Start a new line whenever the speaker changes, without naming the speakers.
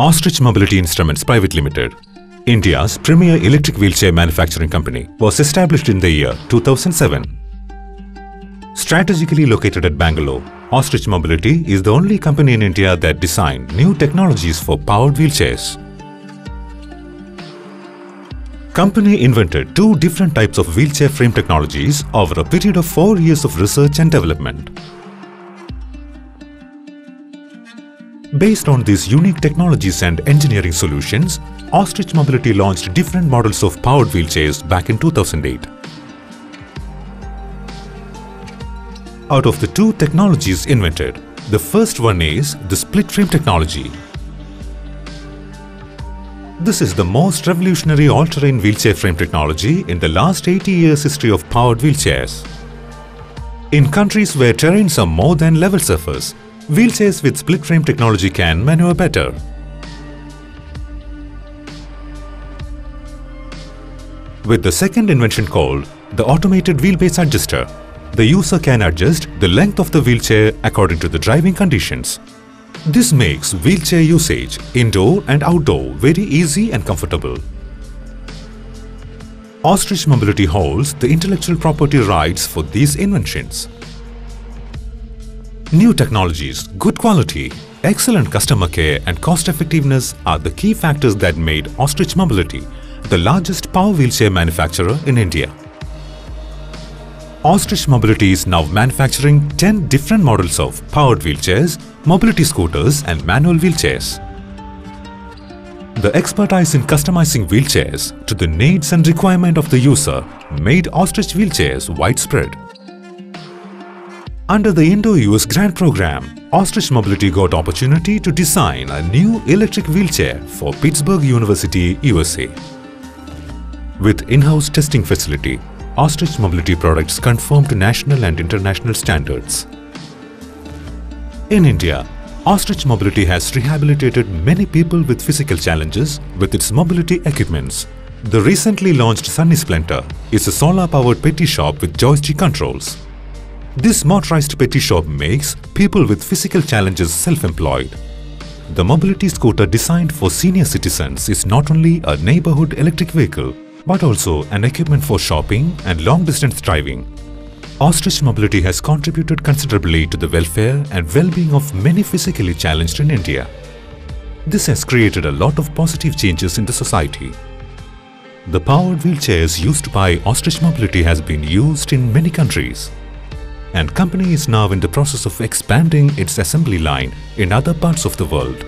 Ostrich Mobility Instruments Private Limited, India's premier electric wheelchair manufacturing company, was established in the year 2007. Strategically located at Bangalore, Ostrich Mobility is the only company in India that designed new technologies for powered wheelchairs. Company invented two different types of wheelchair frame technologies over a period of 4 years of research and development. Based on these unique technologies and engineering solutions, Ostrich Mobility launched different models of powered wheelchairs back in 2008. Out of the two technologies invented, the first one is the split frame technology. This is the most revolutionary all-terrain wheelchair frame technology in the last 80 years history of powered wheelchairs. In countries where terrains are more than level surface, wheelchairs with split frame technology can maneuver better. With the second invention called the automated wheelbase adjuster, the user can adjust the length of the wheelchair according to the driving conditions. This makes wheelchair usage indoor and outdoor very easy and comfortable. Ostrich Mobility holds the intellectual property rights for these inventions. New technologies, good quality, excellent customer care and cost effectiveness are the key factors that made Ostrich Mobility the largest power wheelchair manufacturer in India. Ostrich Mobility is now manufacturing 10 different models of powered wheelchairs, mobility scooters and manual wheelchairs. The expertise in customizing wheelchairs to the needs and requirement of the user made Ostrich wheelchairs widespread. Under the Indo-US Grant Program, Ostrich Mobility got opportunity to design a new electric wheelchair for Pittsburgh University, USA. With in-house testing facility, Ostrich Mobility products conform to national and international standards. In India, Ostrich Mobility has rehabilitated many people with physical challenges with its mobility equipments. The recently launched Sunny Splendor is a solar-powered petty shop with joystick controls. This motorized petty shop makes people with physical challenges self-employed. The mobility scooter designed for senior citizens is not only a neighborhood electric vehicle, but also an equipment for shopping and long-distance driving. Ostrich Mobility has contributed considerably to the welfare and well-being of many physically challenged in India. This has created a lot of positive changes in the society. The powered wheelchairs used by Ostrich Mobility has been used in many countries, and company is now in the process of expanding its assembly line in other parts of the world.